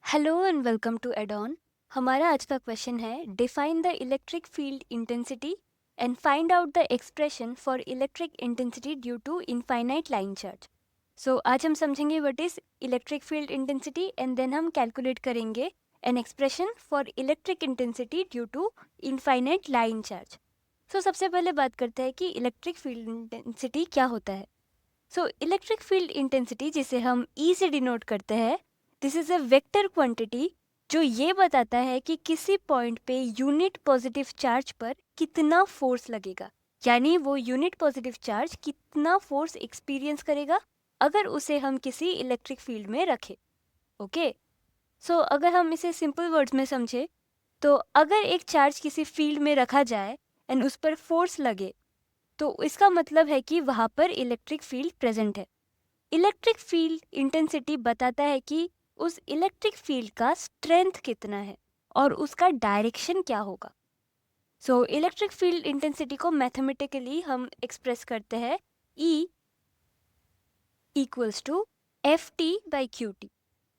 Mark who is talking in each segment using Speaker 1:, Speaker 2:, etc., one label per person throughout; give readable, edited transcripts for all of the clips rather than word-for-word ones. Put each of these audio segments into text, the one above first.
Speaker 1: Hello and welcome to एडॉन। हमारा आज का क्वेश्चन है define the electric field intensity and find out the expression for electric intensity due to infinite line charge. So आज हम समझेंगे what is electric field intensity and then हम calculate करेंगे an expression for electric intensity due to infinite line charge. So सबसे पहले बात करते हैं कि इलेक्ट्रिक फील्ड इंटेंसिटी क्या होता है। सो इलेक्ट्रिक फील्ड इंटेंसिटी जिसे हम ई से डिनोट करते हैं, this is a vector quantity जो ये बताता है कि किसी पॉइंट पे यूनिट पॉजिटिव चार्ज पर कितना फोर्स लगेगा, यानी वो यूनिट पॉजिटिव चार्ज कितना फोर्स एक्सपीरियंस करेगा अगर उसे हम किसी इलेक्ट्रिक फील्ड में रखें। ओके, सो अगर हम इसे सिंपल वर्ड्स में समझे तो अगर एक चार्ज किसी फील्ड में रखा जाए एंड उस पर फोर्स लगे तो इसका मतलब है कि वहाँ पर इलेक्ट्रिक फील्ड प्रेजेंट है। इलेक्ट्रिक फील्ड इंटेंसिटी बताता है कि उस इलेक्ट्रिक फील्ड का स्ट्रेंथ कितना है और उसका डायरेक्शन क्या होगा। सो इलेक्ट्रिक फील्ड इंटेंसिटी को मैथमेटिकली हम एक्सप्रेस करते हैं E equals to F T by Q T.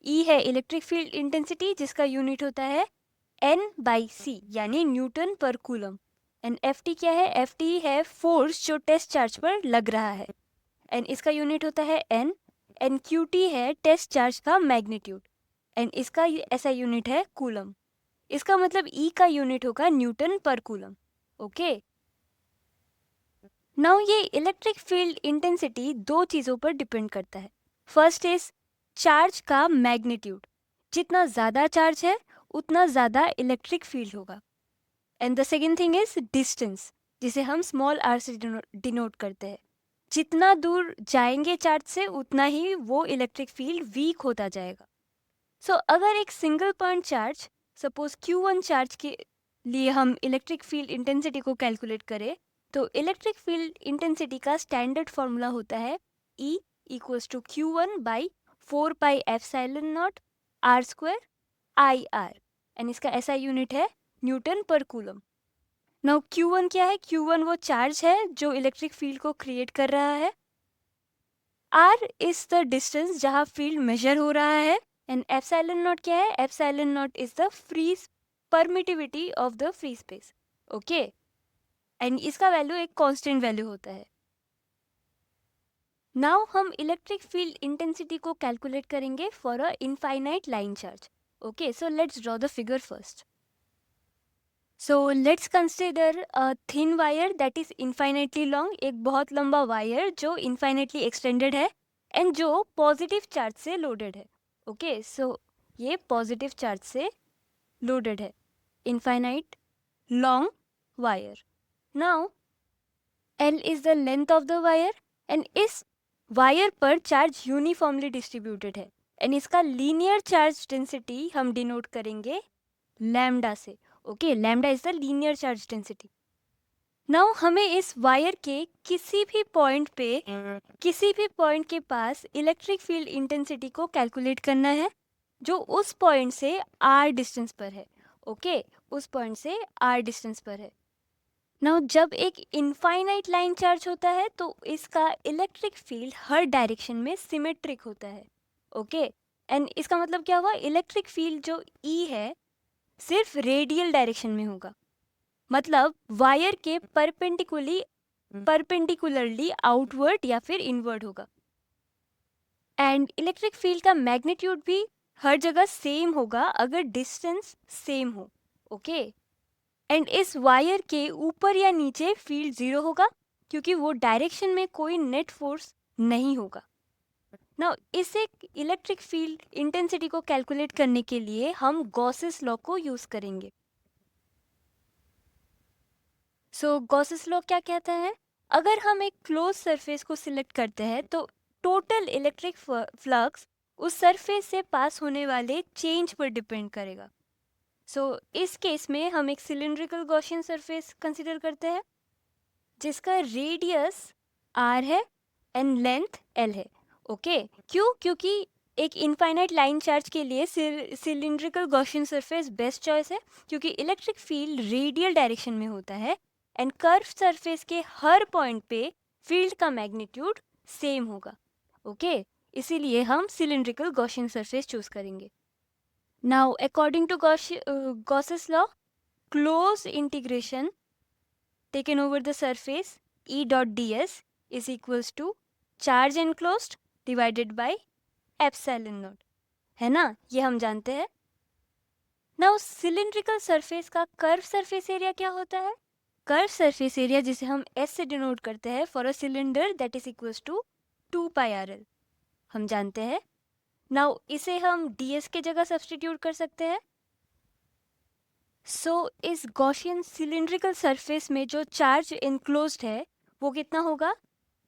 Speaker 1: E है इलेक्ट्रिक फील्ड इंटेंसिटी जिसका यूनिट होता है N बाई सी यानी न्यूटन पर कूलम। एंड एफ टी क्या है? एफ टी है फोर्स जो टेस्ट चार्ज पर लग रहा है एंड इसका यूनिट होता है N। एंड क्यू टी है टेस्ट चार्ज का मैग्नीट्यूड एंड इसका ऐसा यूनिट है कूलम। इसका मतलब E का यूनिट होगा न्यूटन पर कूलम। ओके, नाउ ये इलेक्ट्रिक फील्ड इंटेंसिटी दो चीज़ों पर डिपेंड करता है। फर्स्ट इज चार्ज का मैग्नीट्यूड, जितना ज़्यादा चार्ज है उतना ज़्यादा इलेक्ट्रिक फील्ड होगा। And the second thing is distance, जिसे हम स्मॉल आर से डिनोट करते हैं। जितना दूर जाएंगे चार्ज से उतना ही वो इलेक्ट्रिक फील्ड वीक होता जाएगा। सो अगर एक single point charge suppose Q1 charge के लिए हम इलेक्ट्रिक फील्ड इंटेंसिटी को कैलकुलेट करें तो इलेक्ट्रिक फील्ड इंटेंसिटी का स्टैंडर्ड फॉर्मूला होता है E equals to Q1 by 4πε0 R square IR and इसका ऐसा यूनिट है न्यूटन पर कूलम। नाउ Q1 क्या है? Q1 वो चार्ज है जो इलेक्ट्रिक फील्ड को क्रिएट कर रहा है। R इज द डिस्टेंस जहाँ फील्ड मेजर हो रहा है एंड एप्सिलॉन नॉट क्या है? Epsilon not is the free permittivity of the free space. Okay, and इसका वैल्यू एक कांस्टेंट वैल्यू होता है। नाउ हम इलेक्ट्रिक फील्ड इंटेंसिटी को कैलकुलेट करेंगे for a infinite line charge. Okay, so let's draw the figure first. So let's consider a thin wire that is infinitely long, एक बहुत लंबा वायर जो इनफाइनाइटली एक्सटेंडेड है एंड जो positive charge से loaded है। ओके, सो ये पॉजिटिव चार्ज से लोडेड है, infinite long wire. Now L is the length of the wire and इस वायर पर चार्ज यूनिफॉर्मली डिस्ट्रीब्यूटेड है एंड इसका लीनियर चार्ज डेंसिटी हम डिनोट करेंगे लैम्डा से। Okay, lambda is the linear charge density. Now हमें इस वायर के किसी भी पॉइंट के पास इलेक्ट्रिक फील्ड इंटेंसिटी को कैलकुलेट करना है जो उस पॉइंट से r डिस्टेंस पर है। ओके, उस पॉइंट से r डिस्टेंस पर है। नाउ जब एक इनफाइनाइट लाइन चार्ज होता है तो इसका इलेक्ट्रिक फील्ड हर डायरेक्शन में सिमेट्रिक होता है। ओके, एंड इसका मतलब क्या हुआ? इलेक्ट्रिक फील्ड जो E है सिर्फ रेडियल डायरेक्शन में होगा, मतलब वायर के परपेंडिकुलरली आउटवर्ड या फिर इनवर्ड होगा। एंड इलेक्ट्रिक फील्ड का मैग्नीट्यूड भी हर जगह सेम होगा अगर डिस्टेंस सेम हो। ओके, एंड इस वायर के ऊपर या नीचे फील्ड जीरो होगा क्योंकि वो डायरेक्शन में कोई नेट फोर्स नहीं होगा। नाउ इस एक इलेक्ट्रिक फील्ड इंटेंसिटी को कैलकुलेट करने के लिए हम गॉसेस लॉ को यूज करेंगे। सो गॉसेस लॉ क्या कहता है? अगर हम एक क्लोज सरफेस को सिलेक्ट करते हैं तो टोटल इलेक्ट्रिक फ्लक्स उस सरफेस से पास होने वाले चेंज पर डिपेंड करेगा। सो इस केस में हम एक सिलिंड्रिकल गॉसियन सरफेस कंसिडर करते हैं जिसका रेडियस r है एंड लेंथ l है। ओके, क्यों? क्योंकि एक इनफाइनाइट लाइन चार्ज के लिए cylindrical Gaussian surface best choice है क्योंकि इलेक्ट्रिक फील्ड रेडियल डायरेक्शन में होता है एंड कर्व सरफेस के हर पॉइंट पे फील्ड का मैग्नीट्यूड सेम होगा। ओके, इसीलिए हम सिलिंड्रिकल गॉसियन सरफेस चूज करेंगे। Now, according to Gauss's law, closed integration taken over the surface E dot ds is equals to charge enclosed divided by epsilon not, है ना, ये हम जानते हैं. नाउ सिलिंड्रिकल सरफेस का कर्व सरफेस एरिया क्या होता है? कर्व सरफेस एरिया जिसे हम S से डिनोट करते हैं for a cylinder that is equals to 2πrl, हम जानते हैं. नाउ इसे हम ds के जगह सब्स्टिट्यूट कर सकते हैं. सो इस गॉसियन सिलिंड्रिकल सरफेस में जो चार्ज एनक्लोज्ड है वो कितना होगा?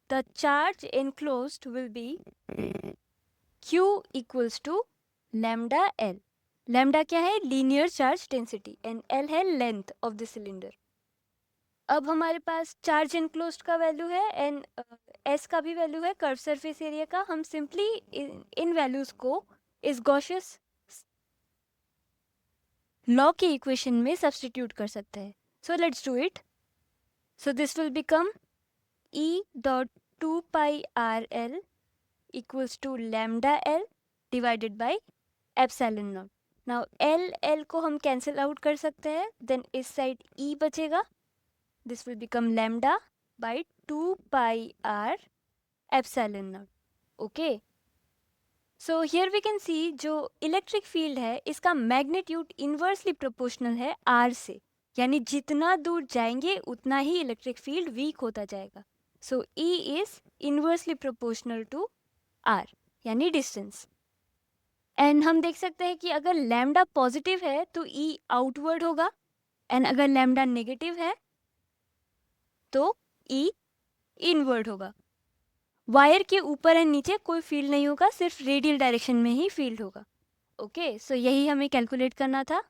Speaker 1: The charge enclosed will be Q equals to lambda L. Lambda क्या है? Linear charge density, and L है लेंथ ऑफ द सिलेंडर. अब हमारे पास चार्ज एनक्लोज्ड का वैल्यू है एंड S का भी वैल्यू है कर्व सरफेस एरिया का. हम सिंपली इन वैल्यूज को इस गॉसियस लॉ के इक्वेशन में सब्स्टिट्यूट कर सकते हैं. So let's do it. So this will become E dot 2πrl equals to lambda L divided by epsilon naught. Now L को हम कैंसिल आउट कर सकते हैं, देन इस साइड E बचेगा. This will become lambda by 2πr epsilon not. Okay, so here we can see जो electric field है इसका मैग्नीट्यूड इन्वर्सली प्रोपोर्शनल है R से, यानी जितना दूर जाएंगे उतना ही इलेक्ट्रिक फील्ड वीक होता जाएगा. So E is inversely proportional to R, यानी डिस्टेंस. एंड हम देख सकते हैं कि अगर लैम्डा पॉजिटिव है तो E आउटवर्ड होगा, एंड अगर लैम्डा नेगेटिव है तो E इनवर्ड होगा. वायर के ऊपर एंड नीचे कोई फील्ड नहीं होगा, सिर्फ रेडियल डायरेक्शन में ही फील्ड होगा. ओके, सो यही हमें कैलकुलेट करना था.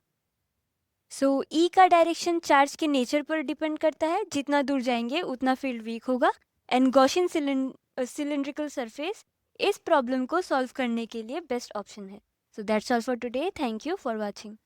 Speaker 1: सो E का डायरेक्शन चार्ज के नेचर पर डिपेंड करता है, जितना दूर जाएंगे उतना फील्ड वीक होगा. एंड गॉसियन सिलिंड्रिकल सरफेस इस प्रॉब्लम को सॉल्व करने के लिए बेस्ट ऑप्शन है. So that's all for today. Thank you for watching.